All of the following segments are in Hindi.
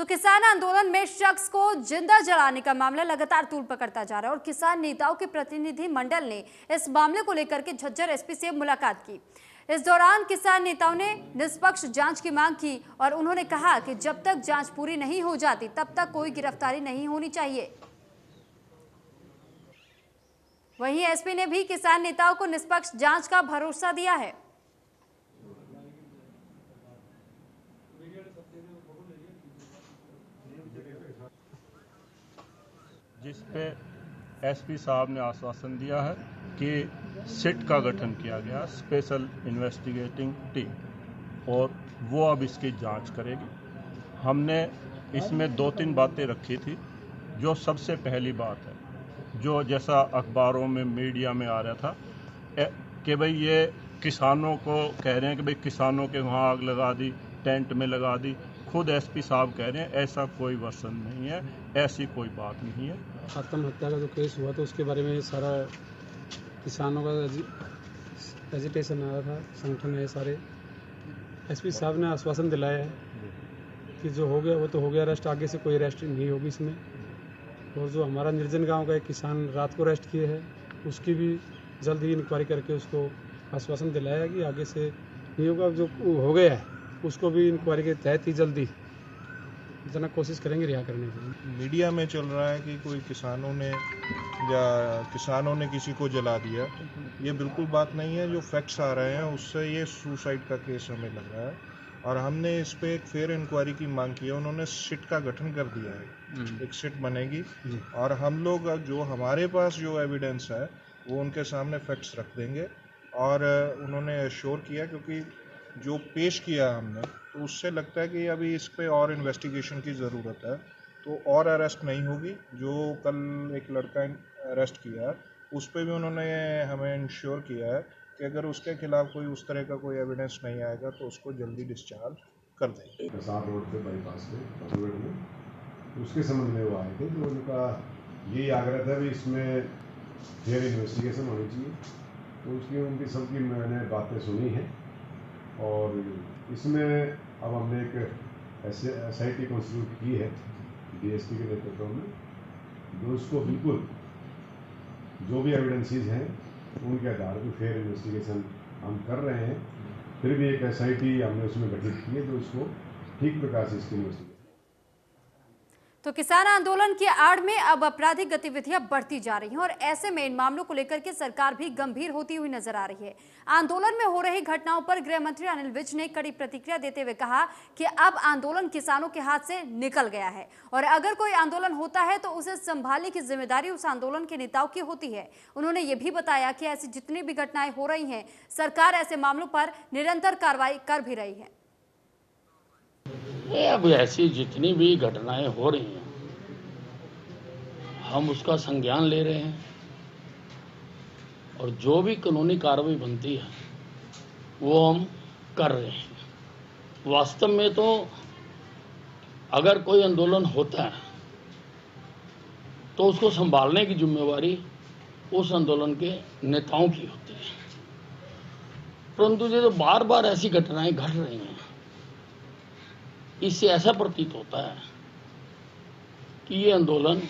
तो किसान आंदोलन में शख्स को जिंदा जलाने का मामला लगातार तूल पकड़ता जा रहा है और किसान नेताओं के प्रतिनिधि मंडल ने इस मामले को लेकर के झज्जर एसपी से मुलाकात की। इस दौरान किसान नेताओं ने निष्पक्ष जांच की मांग की और उन्होंने कहा कि जब तक जांच पूरी नहीं हो जाती तब तक कोई गिरफ्तारी नहीं होनी चाहिए। वहीं एसपी ने भी किसान नेताओं को निष्पक्ष जांच का भरोसा दिया है। जिस पे एसपी साहब ने आश्वासन दिया है कि सिट का गठन किया गया, स्पेशल इन्वेस्टिगेटिंग टीम, और वो अब इसकी जांच करेगी। हमने इसमें 2-3 बातें रखी थी। जो सबसे पहली बात है, जो जैसा अखबारों में मीडिया में आ रहा था कि भाई ये किसानों को कह रहे हैं कि भाई किसानों के वहाँ आग लगा दी, टेंट में लगा दी। खुद एसपी साहब कह रहे हैं ऐसा कोई वर्सन नहीं है, ऐसी कोई बात नहीं है। आत्महत्या का जो केस हुआ तो उसके बारे में सारा किसानों का एजिटेशन आया था, संगठन है सारे। एसपी साहब ने आश्वासन दिलाया है कि जो हो गया वो तो हो गया, अरेस्ट आगे से कोई अरेस्ट नहीं होगी इसमें। और जो हमारा निर्जन गांव का एक किसान रात को अरेस्ट किए है, उसकी भी जल्द ही इंक्वायरी करके उसको आश्वासन दिलाया कि आगे से नहीं होगा। जो हो गया है उसको भी इंक्वायरी के तहत ही जल्दी जितना कोशिश करेंगे रिहा करने की। मीडिया में चल रहा है कि कोई किसानों ने किसी को जला दिया। ये बिल्कुल बात नहीं है। जो फैक्ट्स आ रहे हैं उससे ये सुसाइड का केस हमें लग रहा है और हमने इस पे एक फेयर इंक्वायरी की मांग की है। उन्होंने सिट का गठन कर दिया है, एक सिट बनेगी और हम लोग जो हमारे पास जो एविडेंस है वो उनके सामने फैक्ट्स रख देंगे। और उन्होंने एश्योर किया, क्योंकि जो पेश किया हमने तो उससे लगता है कि अभी इस पे और इन्वेस्टिगेशन की ज़रूरत है, तो और अरेस्ट नहीं होगी। जो कल एक लड़का अरेस्ट किया है उस पे भी उन्होंने हमें इंश्योर किया है कि अगर उसके खिलाफ कोई उस तरह का कोई एविडेंस नहीं आएगा तो उसको जल्दी डिस्चार्ज कर देंगे। प्रसाद रोड पे बाईपास में उसके संबंध में वो आए थे, तो उनका यही आग्रह था भी इसमें फेयर इन्वेस्टिगेशन होनी चाहिए। तो उसकी उनकी सबकी मैंने बातें सुनी हैं और इसमें अब हमने एक SIT कॉन्स्टिट्यूट की है DSP के नेतृत्व में, जो उसको बिल्कुल जो भी एविडेंसेस हैं उनके आधार पर फेयर इन्वेस्टिगेशन हम कर रहे हैं। फिर भी एक SIT हमने उसमें गठित की है जो इसको ठीक प्रकार से इसकी इन्वेस्टिगेशन। तो किसान आंदोलन की आड़ में अब आपराधिक गतिविधियां बढ़ती जा रही हैं और ऐसे में इन मामलों को लेकर के सरकार भी गंभीर होती हुई नजर आ रही है। आंदोलन में हो रही घटनाओं पर गृह मंत्री अनिल विज ने कड़ी प्रतिक्रिया देते हुए कहा कि अब आंदोलन किसानों के हाथ से निकल गया है और अगर कोई आंदोलन होता है तो उसे संभालने की जिम्मेदारी उस आंदोलन के नेताओं की होती है। उन्होंने ये भी बताया कि ऐसी जितनी भी घटनाएं हो रही हैं, सरकार ऐसे मामलों पर निरंतर कार्रवाई कर भी रही है। अब ऐसी जितनी भी घटनाएं हो रही हैं हम उसका संज्ञान ले रहे हैं और जो भी कानूनी कार्रवाई बनती है वो हम कर रहे हैं। वास्तव में तो अगर कोई आंदोलन होता है तो उसको संभालने की जिम्मेवारी उस आंदोलन के नेताओं की होती है, परंतु ये तो बार बार ऐसी घटनाएं घट रही हैं, इससे ऐसा प्रतीत होता है कि ये आंदोलन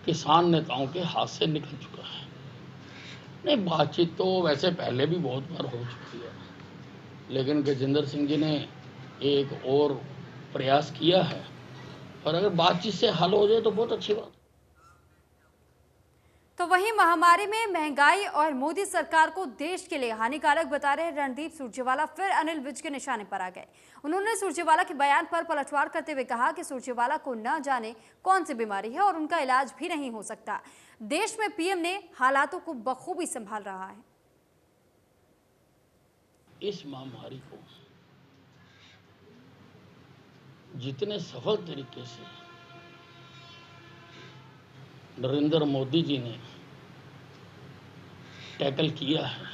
किसान नेताओं के हाथ से निकल चुका है। नहीं, बातचीत तो वैसे पहले भी बहुत बार हो चुकी है, लेकिन गजेंद्र सिंह जी ने एक और प्रयास किया है और अगर बातचीत से हल हो जाए तो बहुत अच्छी बात। तो वहीं महामारी में महंगाई और मोदी सरकार को देश के लिए हानिकारक बता रहे रणदीप सुरजेवाला फिर अनिल विज के निशाने पर आ गए। उन्होंने सुरजेवाला के बयान पर पलटवार करते हुए कहा कि सुरजेवाला को न जाने कौन सी बीमारी है और उनका इलाज भी नहीं हो सकता। देश में पीएम ने हालातों को बखूबी संभाल रहा है। इस महामारी को जितने सफल तरीके से नरेंद्र मोदी जी ने टैकल किया है,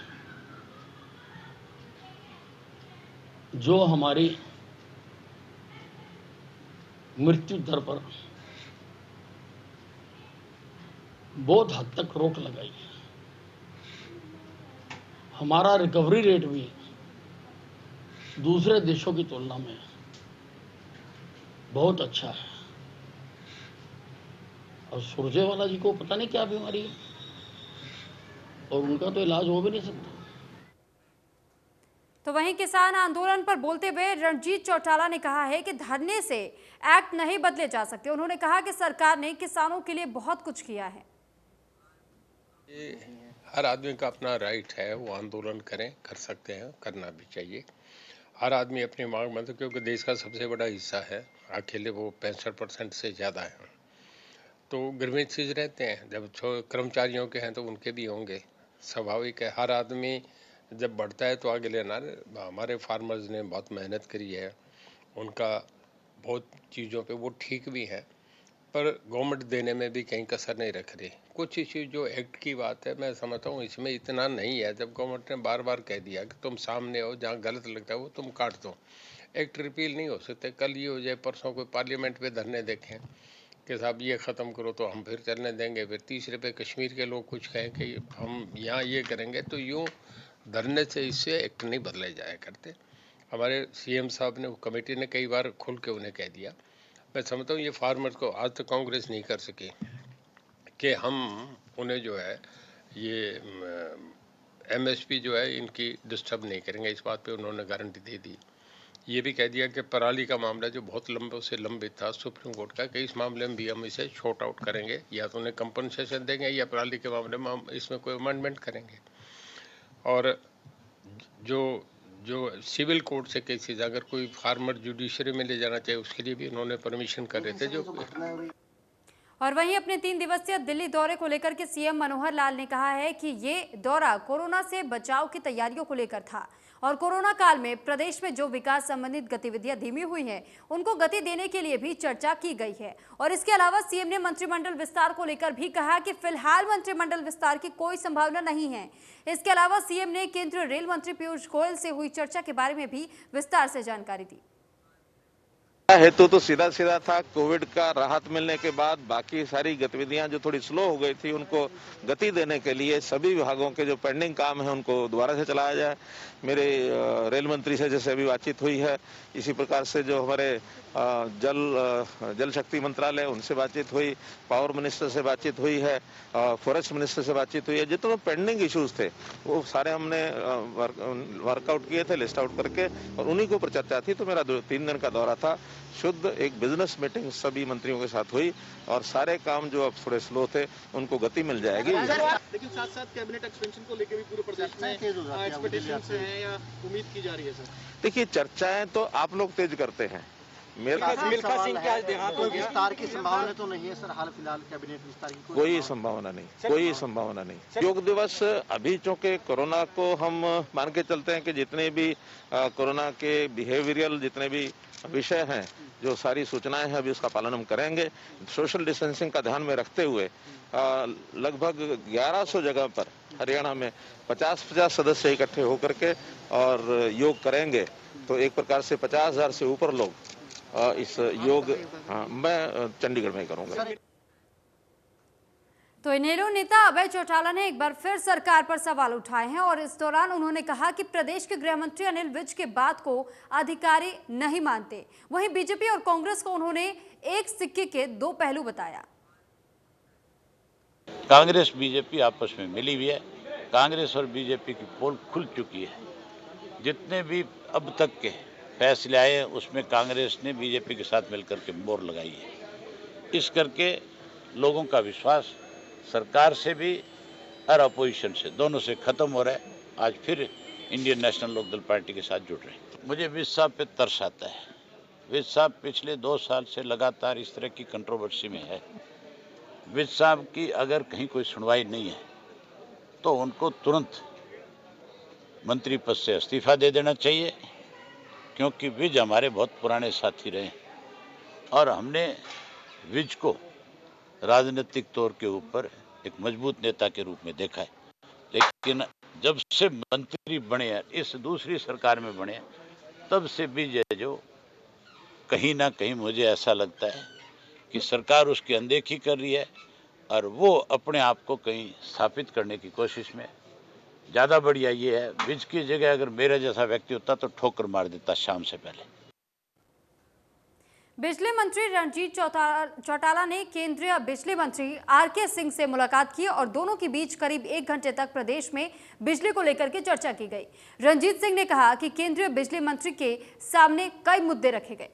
जो हमारी मृत्यु दर पर बहुत हद तक रोक लगाई है, हमारा रिकवरी रेट भी दूसरे देशों की तुलना में बहुत अच्छा है। और सुरजेवाला जी को पता नहीं क्या बीमारी है और उनका तो इलाज हो भी नहीं सकता। तो वहीं किसान आंदोलन पर बोलते हुए रणजीत चौटाला ने कहा है कि धरने से एक्ट नहीं बदले जा सकते। उन्होंने कहा कि सरकार ने किसानों के लिए बहुत कुछ किया है। ये हर आदमी का अपना राइट है, वो आंदोलन करें, कर सकते हैं, करना भी चाहिए। हर आदमी अपनी मांग मतलब क्योंकि देश का सबसे बड़ा हिस्सा है, अकेले वो 65% से ज़्यादा है, तो ग्रीवेंसेस रहते हैं। जब कर्मचारियों के हैं तो उनके भी होंगे, स्वाभाविक है। हर आदमी जब बढ़ता है तो आगे लेना। हमारे फार्मर्स ने बहुत मेहनत करी है, उनका बहुत चीज़ों पे वो ठीक भी है, पर गवर्नमेंट देने में भी कहीं कसर नहीं रख रही। कुछ इश्यू जो एक्ट की बात है, मैं समझता हूँ इसमें इतना नहीं है। जब गवर्नमेंट ने बार बार कह दिया कि तुम सामने हो, जहाँ गलत लगता है वो तुम काट दो, एक्ट रिपील नहीं हो सकते। कल ये हो जाए, परसों कोई पार्लियामेंट पे धरने देखें कि साहब ये ख़त्म करो, तो हम फिर चलने देंगे। फिर तीसरे पे कश्मीर के लोग कुछ कहें कि हम यहाँ ये करेंगे, तो यूँ धरने से इससे एक्ट नहीं बदले जाया करते। हमारे सीएम साहब ने, कमेटी ने कई बार खुल के उन्हें कह दिया। मैं समझता हूँ ये फार्मर्स को आज तक कांग्रेस नहीं कर सकी कि हम उन्हें जो है ये एमएसपी जो है इनकी डिस्टर्ब नहीं करेंगे। इस बात पे उन्होंने गारंटी दे दी। ये भी कह दिया कि पराली का मामला जो बहुत लंबे से लंबित था सुप्रीम कोर्ट का, कि इस मामले में भी हम इसे शॉर्ट आउट करेंगे, या तो उन्हें कंपनसेशन देंगे या पराली के मामले में हम इसमें कोई अमेंडमेंट करेंगे। और जो जो सिविल कोर्ट से केसेस अगर कोई फार्मर जुडिशरी में ले जाना चाहिए, उसके लिए भी उन्होंने परमिशन कर रहे थे। जो और वहीं अपने 3 दिवसीय दिल्ली दौरे को लेकर के सीएम मनोहर लाल ने कहा है कि ये दौरा कोरोना से बचाव की तैयारियों को लेकर था और कोरोना काल में प्रदेश में जो विकास संबंधित गतिविधियां धीमी हुई हैं उनको गति देने के लिए भी चर्चा की गई है। और इसके अलावा सीएम ने मंत्रिमंडल विस्तार को लेकर भी कहा कि फिलहाल मंत्रिमंडल विस्तार की कोई संभावना नहीं है। इसके अलावा सीएम ने केंद्रीय रेल मंत्री पीयूष गोयल से हुई चर्चा के बारे में भी विस्तार से जानकारी दी। हेतु तो सीधा सीधा था, कोविड का राहत मिलने के बाद बाकी सारी गतिविधियां जो थोड़ी स्लो हो गई थी उनको गति देने के लिए सभी विभागों के जो पेंडिंग काम है उनको दोबारा से चलाया जाए। मेरे रेल मंत्री से जैसे अभी बातचीत हुई है, इसी प्रकार से जो हमारे जल शक्ति मंत्रालय उनसे बातचीत हुई, पावर मिनिस्टर से बातचीत हुई है, फॉरेस्ट मिनिस्टर से बातचीत हुई है। जितने पेंडिंग इश्यूज थे वो सारे हमने वर्कआउट किए थे लिस्ट आउट करके, और उन्हीं के ऊपर चर्चा थी। तो मेरा 3 दिन का दौरा था, शुद्ध एक बिजनेस मीटिंग सभी मंत्रियों के साथ हुई और सारे काम जो अब थोड़े स्लो थे उनको गति मिल जाएगी। लेकिन साथ साथ कैबिनेट एक्सपेंशन को लेकर भी पूरे प्रदेश में एक्सपेक्टेशंस हैं या उम्मीद की जा रही है सर? देखिए, चर्चाएं तो आप लोग तेज करते हैं। मिल्खा सिंह के आज देहांत हो गया, विस्तार की संभावना तो नहीं है सर? हाल फिलहाल कैबिनेट विस्तार की कोई संभावना नहीं, कोई संभावना नहीं। योग दिवस अभी चूंकि कोरोना को हम मान के चलते हैं कि जितने भी कोरोना के बिहेवियरल जितने भी विषय हैं, जो सारी सूचनाएं हैं, अभी उसका पालन हम करेंगे। सोशल डिस्टेंसिंग का ध्यान में रखते हुए लगभग 1100 जगह पर हरियाणा में 50-50 सदस्य इकट्ठे होकर के और योग करेंगे। तो एक प्रकार से 50,000 से ऊपर लोग इस योग मैं चंडीगढ़ में करूंगा। तो इनेलो नेता अभय चौटाला ने एक बार फिर सरकार पर सवाल उठाए हैं और इस दौरान उन्होंने कहा कि प्रदेश के गृह मंत्री अनिल विज के बात को अधिकारी नहीं मानते। वहीं बीजेपी और कांग्रेस को उन्होंने एक सिक्के के 2 पहलू बताया। कांग्रेस बीजेपी आपस में मिली हुई है। कांग्रेस और बीजेपी की पोल खुल चुकी है। जितने भी अब तक के फैसले आए उसमें कांग्रेस ने बीजेपी के साथ मिलकर के मोहर लगाई है। इस करके लोगों का विश्वास सरकार से भी और अपोजिशन से दोनों से खत्म हो रहा है। आज फिर इंडियन नेशनल लोकदल पार्टी के साथ जुड़ रहे हैं। मुझे विज साहब पे तरस आता है। विज साहब पिछले 2 साल से लगातार इस तरह की कंट्रोवर्सी में है। विज साहब की अगर कहीं कोई सुनवाई नहीं है तो उनको तुरंत मंत्री पद से इस्तीफा दे देना चाहिए, क्योंकि विज हमारे बहुत पुराने साथी रहे और हमने विज को राजनीतिक तौर के ऊपर एक मजबूत नेता के रूप में देखा है। लेकिन जब से मंत्री बने हैं, इस दूसरी सरकार में बने हैं, तब से विज जो कहीं ना कहीं मुझे ऐसा लगता है कि सरकार उसकी अनदेखी कर रही है और वो अपने आप को कहीं स्थापित करने की कोशिश में। ज़्यादा बढ़िया ये है, विज की जगह अगर मेरा जैसा व्यक्ति होता तो ठोकर मार देता शाम से पहले। बिजली मंत्री रणजीत चौटाला ने केंद्रीय बिजली मंत्री आरके सिंह से मुलाकात की और दोनों के बीच करीब 1 घंटे तक प्रदेश में बिजली को लेकर के चर्चा की गई। रणजीत सिंह ने कहा कि केंद्रीय बिजली मंत्री के सामने कई मुद्दे रखे गए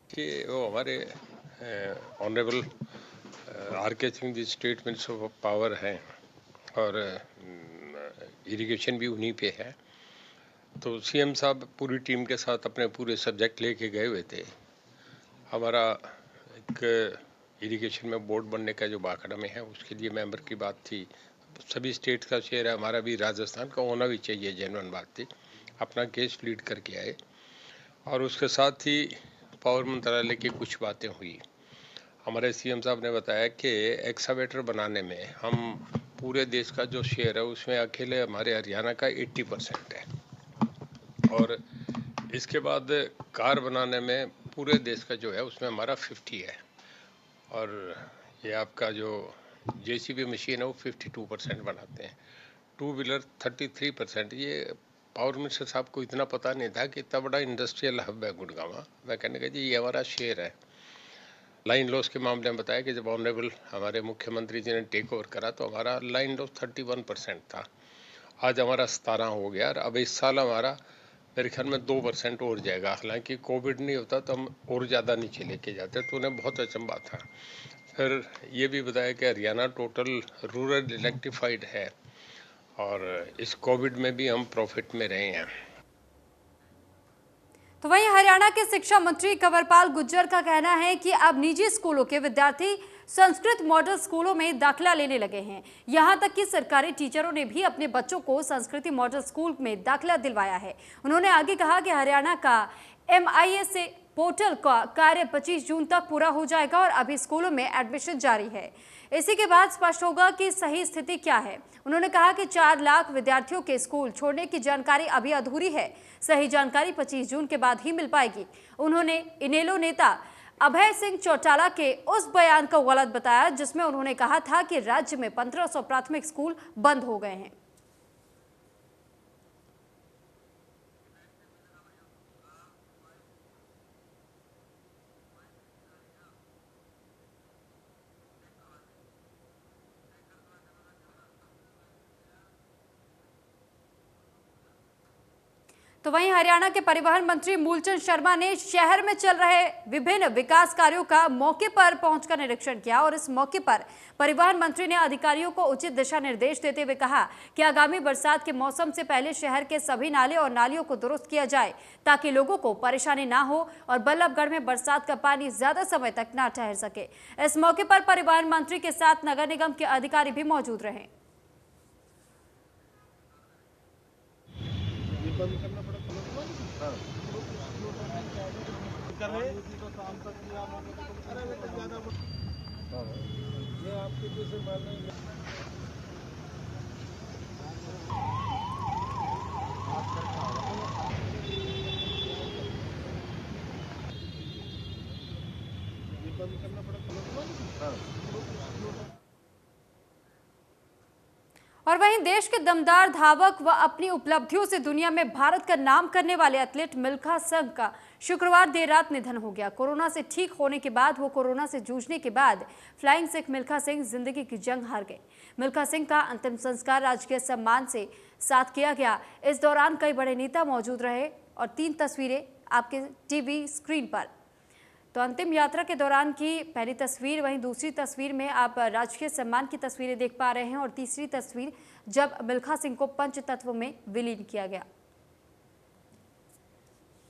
कि वो हमारे honourable RK Singh ji state minister of power हैं और इरिगेशन भी उन्हीं पे है। तो सीएम साहब पूरी टीम के साथ अपने पूरे सब्जेक्ट लेके गए हुए थे। हमारा एक इरिगेशन में बोर्ड बनने का जो बाखड़ा में है उसके लिए मेंबर की बात थी। सभी स्टेट का शेयर है, हमारा भी राजस्थान का होना भी चाहिए, जेन्युइन बात थी। अपना केस लीड करके आए और उसके साथ ही पावर मंत्रालय की कुछ बातें हुई। हमारे सीएम साहब ने बताया कि एक्सावेटर बनाने में हम पूरे देश का जो शेयर है उसमें अकेले हमारे हरियाणा का 80% है और इसके बाद कार बनाने में पूरे देश का जो है उसमें हमारा 50 है और ये आपका जो जेसीबी मशीन है वो 52% बनाते हैं, 2 व्हीलर 33%। ये पावर मिनिस्टर साहब को इतना पता नहीं था कि इतना बड़ा इंडस्ट्रियल हब है गुड़गांव। मैं कहने का जी ये हमारा शेयर है। लाइन लॉस के मामले में बताया कि जब ऑनरेबल हमारे मुख्यमंत्री जी ने टेक ओवर करा तो हमारा लाइन लॉस 31% था, आज हमारा 17 हो गया और अब इस साल हमारा मेरे ख्याल में 2% और जाएगा। हालांकि कोविड नहीं होता तो हम और ज़्यादा नीचे लेके जाते, तो उन्हें बहुत अचंभा था। फिर ये भी बताया कि हरियाणा टोटल रूरल इलेक्ट्रीफाइड है और इस कोविड में भी हम प्रॉफिट में रहे हैं। तो वहीं हरियाणा के शिक्षा मंत्री कंवरपाल गुर्जर का कहना है कि अब निजी स्कूलों के विद्यार्थी संस्कृत मॉडल स्कूलों में दाखिला लेने लगे हैं। यहां तक कि सरकारी टीचरों ने भी अपने बच्चों को संस्कृति मॉडल स्कूल में दाखिला दिलवाया है। उन्होंने आगे कहा कि हरियाणा का MIS पोर्टल का कार्य 25 जून तक पूरा हो जाएगा और अभी स्कूलों में एडमिशन जारी है। इसी के बाद स्पष्ट होगा कि सही स्थिति क्या है। उन्होंने कहा कि 4 लाख विद्यार्थियों के स्कूल छोड़ने की जानकारी अभी अधूरी है, सही जानकारी 25 जून के बाद ही मिल पाएगी। उन्होंने इनेलो नेता अभय सिंह चौटाला के उस बयान को गलत बताया जिसमें उन्होंने कहा था कि राज्य में 1500 प्राथमिक स्कूल बंद हो गए हैं। तो वहीं हरियाणा के परिवहन मंत्री मूलचंद शर्मा ने शहर में चल रहे विभिन्न विकास कार्यों का मौके पर पहुंचकर निरीक्षण किया और इस मौके पर परिवहन मंत्री ने अधिकारियों को उचित दिशा निर्देश देते हुए कहा कि आगामी बरसात के मौसम से पहले शहर के सभी नाले और नालियों को दुरुस्त किया जाए ताकि लोगों को परेशानी ना हो और बल्लभगढ़ में बरसात का पानी ज्यादा समय तक न ठहर सके। इस मौके पर परिवहन मंत्री के साथ नगर निगम के अधिकारी भी मौजूद रहे। और वहीं देश के दमदार धावक व अपनी उपलब्धियों से दुनिया में भारत का नाम करने वाले एथलीट मिल्खा सिंह का शुक्रवार देर रात निधन हो गया। कोरोना से ठीक होने के बाद कोरोना से जूझने के बाद फ्लाइंग सिख मिल्खा सिंह जिंदगी की जंग हार गए। मिल्खा सिंह का अंतिम संस्कार राजकीय सम्मान से साथ किया गया। इस दौरान कई बड़े नेता मौजूद रहे और 3 तस्वीरें आपके टीवी स्क्रीन पर। तो अंतिम यात्रा के दौरान की पहली तस्वीर, वहीं दूसरी तस्वीर में आप राजकीय सम्मान की तस्वीरें देख पा रहे हैं और तीसरी तस्वीर जब मिल्खा सिंह को पंचतत्व में विलीन किया गया।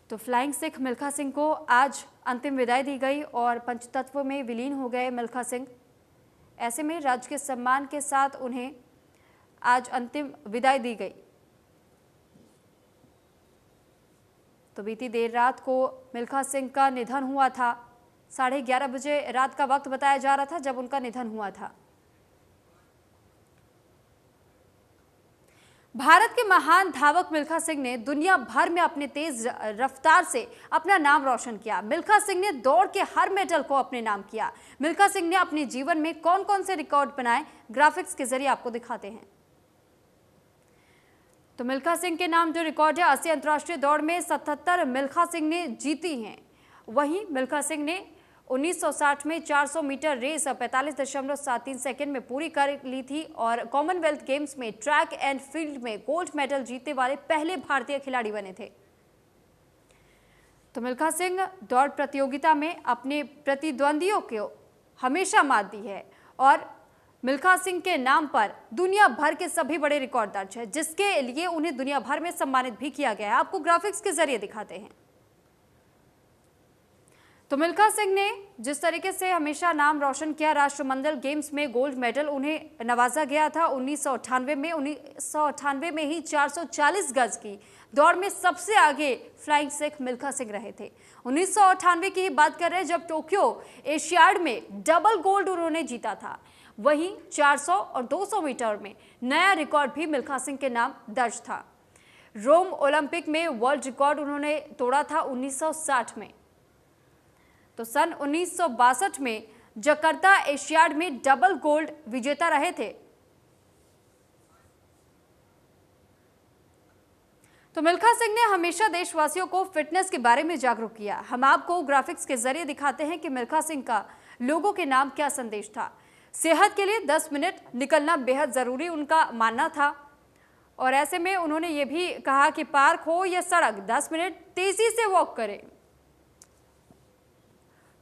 तो फ्लाइंग सिख मिल्खा सिंह को आज अंतिम विदाई दी गई और पंचतत्व में विलीन हो गए मिल्खा सिंह। ऐसे में राजकीय सम्मान के साथ उन्हें आज अंतिम विदाई दी गई। तो बीती देर रात को मिल्खा सिंह का निधन हुआ था। 11:30 बजे रात का वक्त बताया जा रहा था जब उनका निधन हुआ था। भारत के महान धावक मिल्खा सिंह ने दुनिया भर में अपने तेज रफ्तार से अपना नाम रोशन किया। मिल्खा सिंह ने दौड़ के हर मेडल को अपने नाम किया। मिल्खा सिंह ने अपने जीवन में कौन कौन से रिकॉर्ड बनाए, ग्राफिक्स के जरिए आपको दिखाते हैं। तो मिल्खा सिंह के नाम जो रिकॉर्ड है 80 अंतर्राष्ट्रीय दौड़ में 77 मिल्खा सिंह ने जीती हैं। वहीं मिल्खा सिंह ने 1960 में 400 मीटर रेस 45.73 सेकंड में पूरी कर ली थी और कॉमनवेल्थ गेम्स में ट्रैक एंड फील्ड में गोल्ड मेडल जीतने वाले पहले भारतीय खिलाड़ी बने थे। तो मिल्खा सिंह दौड़ प्रतियोगिता में अपने प्रतिद्वंदियों को हमेशा मात दी है और मिल्खा सिंह के नाम पर दुनिया भर के सभी बड़े रिकॉर्ड दर्ज है, जिसके लिए उन्हें दुनिया भर में सम्मानित भी किया गया है। आपको ग्राफिक्स के जरिए दिखाते हैं। तो मिल्खा सिंह ने जिस तरीके से हमेशा नाम रोशन किया, राष्ट्रमंडल गेम्स में गोल्ड मेडल उन्हें नवाजा गया था 1998 में ही 440 गज की दौड़ में सबसे आगे फ्लाइंग सिख मिल्खा सिंह रहे थे। 1998 की ही बात कर रहे हैं जब टोक्यो एशियाड में डबल गोल्ड उन्होंने जीता था। वहीं 400 और 200 मीटर में नया रिकॉर्ड भी मिल्खा सिंह के नाम दर्ज था। रोम ओलंपिक में वर्ल्ड रिकॉर्ड उन्होंने तोड़ा था 1960 में। तो सन 1962 में जकार्ता एशियाड में डबल गोल्ड विजेता रहे थे। तो मिल्खा सिंह ने हमेशा देशवासियों को फिटनेस के बारे में जागरूक किया। हम आपको ग्राफिक्स के जरिए दिखाते हैं कि मिल्खा सिंह का लोगों के नाम क्या संदेश था। सेहत के लिए 10 मिनट निकलना बेहद जरूरी उनका मानना था और ऐसे में उन्होंने ये भी कहा कि पार्क हो या सड़क 10 मिनट तेजी से वॉक करें,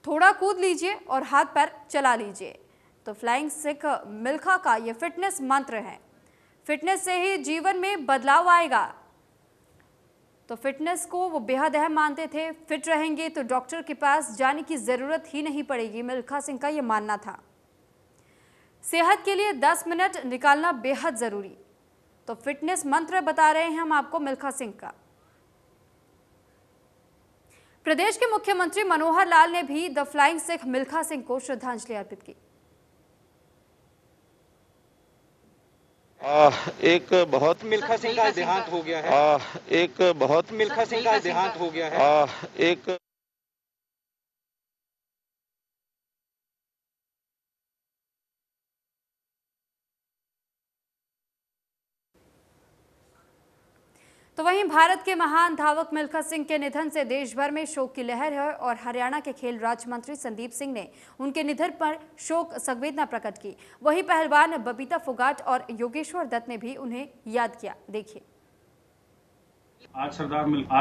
थोड़ा कूद लीजिए और हाथ पैर चला लीजिए। तो फ्लाइंग सिख मिल्खा का ये फिटनेस मंत्र है। फिटनेस से ही जीवन में बदलाव आएगा। तो फिटनेस को वो बेहद अहम मानते थे। फिट रहेंगे तो डॉक्टर के पास जाने की जरूरत ही नहीं पड़ेगी, मिल्खा सिंह का ये मानना था। सेहत के लिए 10 मिनट निकालना बेहद जरूरी। तो फिटनेस मंत्र बता रहे हैं हम आपको मिल्खा सिंह का। प्रदेश के मुख्यमंत्री मनोहर लाल ने भी द फ्लाइंग सिख मिल्खा सिंह को श्रद्धांजलि अर्पित की। एक बहुत मिल्खा सिंह का देहांत हो गया है। एक बहुत मिल्खा सिंह का देहांत हो गया है। एक तो वहीं भारत के महान धावक मिल्खा सिंह के निधन से देश भर में शोक की लहर है और हरियाणा के खेल राज्य मंत्री संदीप सिंह ने उनके निधन पर शोक संवेदना प्रकट की। वहीं पहलवान बबीता फोगाट और योगेश्वर दत्त ने भी उन्हें याद किया। देखिए। आज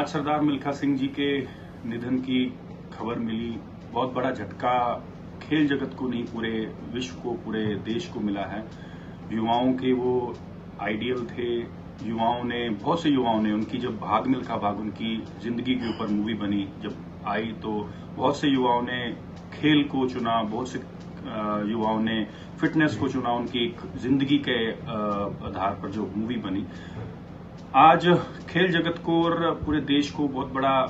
सरदार मिल्खा सिंह जी के निधन की खबर मिली। बहुत बड़ा झटका खेल जगत को नहीं, पूरे विश्व को, पूरे देश को मिला है। युवाओं के वो आइडियल थे। बहुत से युवाओं ने उनकी जब भाग मिल्खा भाग उनकी जिंदगी के ऊपर मूवी बनी जब आई, तो बहुत से युवाओं ने खेल को चुना, बहुत से युवाओं ने फिटनेस को चुना उनकी जिंदगी के आधार पर जो मूवी बनी। आज खेल जगत को और पूरे देश को बहुत बड़ा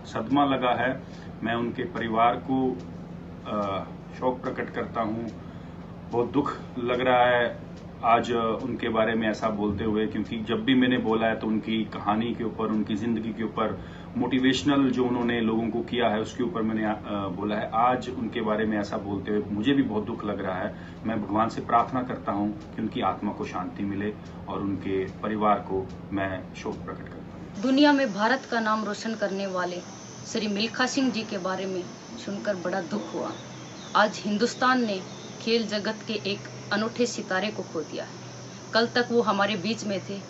सदमा लगा है। मैं उनके परिवार को शोक प्रकट करता हूं। बहुत दुख लग रहा है आज उनके बारे में ऐसा बोलते हुए, क्योंकि जब भी मैंने बोला है तो उनकी कहानी के ऊपर, उनकी जिंदगी के ऊपर, मोटिवेशनल जो उन्होंने लोगों को किया है उसके ऊपर मैंने बोला है। आज उनके बारे में ऐसा बोलते हुए मुझे भी बहुत दुख लग रहा है। मैं भगवान से प्रार्थना करता हूं कि उनकी आत्मा को शांति मिले और उनके परिवार को मैं शोक प्रकट करता हूं। दुनिया में भारत का नाम रोशन करने वाले श्री मिल्खा सिंह जी के बारे में सुनकर बड़ा दुख हुआ। आज हिंदुस्तान ने खेल जगत के एक अनूठे सितारे को खो दिया है। कल तक वो हमारे बीच में थे।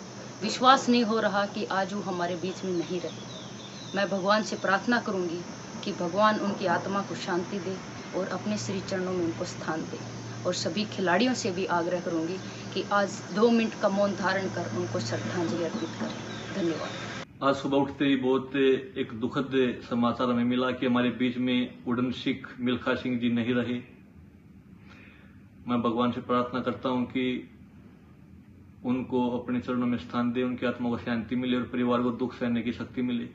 विश्वास नहीं हो रहा कि आज वो हमारे बीच में नहीं रहे। मैं भगवान से प्रार्थना करूंगी कि भगवान उनकी आत्मा को शांति दे और अपने श्री चरणों में उनको स्थान दे। और सभी खिलाड़ियों से भी आग्रह करूंगी कि आज 2 मिनट का मौन धारण कर उनको श्रद्धांजलि अर्पित करें। धन्यवाद। आज सुबह उठते ही बहुत एक दुखद समाचार हमें मिला कि हमारे बीच में उड़न सिख मिल्खा सिंह जी नहीं रहे। मैं भगवान से प्रार्थना करता हूं कि उनको अपने चरणों में स्थान दे, उनकी आत्मा को शांति मिले और परिवार को दुख सहने की शक्ति मिले।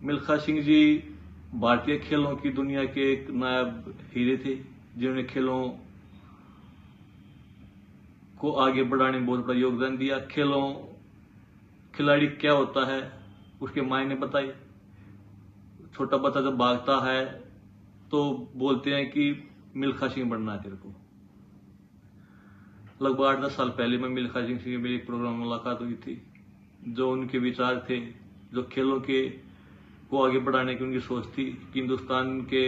मिल्खा सिंह जी भारतीय खेलों की दुनिया के एक नायाब हीरे थे, जिन्होंने खेलों को आगे बढ़ाने में बहुत बड़ा योगदान दिया। खिलाड़ी क्या होता है उसके मायने बताए। छोटा बच्चा जब भागता है तो बोलते हैं कि मिल्खा सिंह बनना है तेरे को। लगभग 8-10 साल पहले मैं मिल्खा सिंह से मेरी एक प्रोग्राम में मुलाकात हुई थी। जो उनके विचार थे, जो खेलों के को आगे बढ़ाने की उनकी सोच थी कि हिंदुस्तान के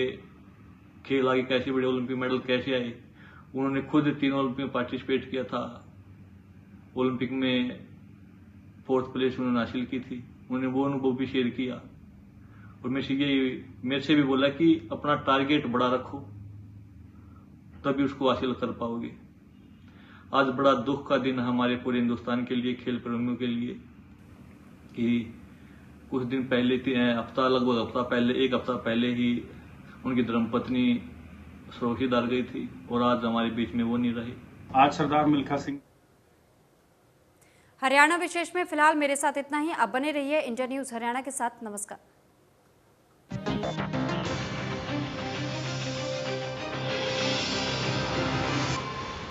खेल आगे कैसे बढ़े, ओलंपिक मेडल कैसे आए। उन्होंने खुद 3 ओलंपिक में पार्टिसिपेट किया था, ओलंपिक में 4th प्लेस उन्होंने हासिल की थी। उन्होंने वो अनुभव भी शेयर किया और मेरे से भी बोला कि अपना टारगेट बड़ा रखो, तभी उसको हासिल कर पाओगे। आज बड़ा दुख का दिन हमारे पूरे हिंदुस्तान के लिए, खेल प्रेमियों के लिए, कि कुछ दिन पहले, लगभग एक हफ्ता पहले ही उनकी धर्मपत्नी सरोखी डाल गई थी और आज हमारे बीच में वो नहीं रही। आज सरदार मिल्खा सिंह। हरियाणा विशेष में फिलहाल मेरे साथ इतना ही। आप बने रहिए इंडिया न्यूज हरियाणा के साथ। नमस्कार।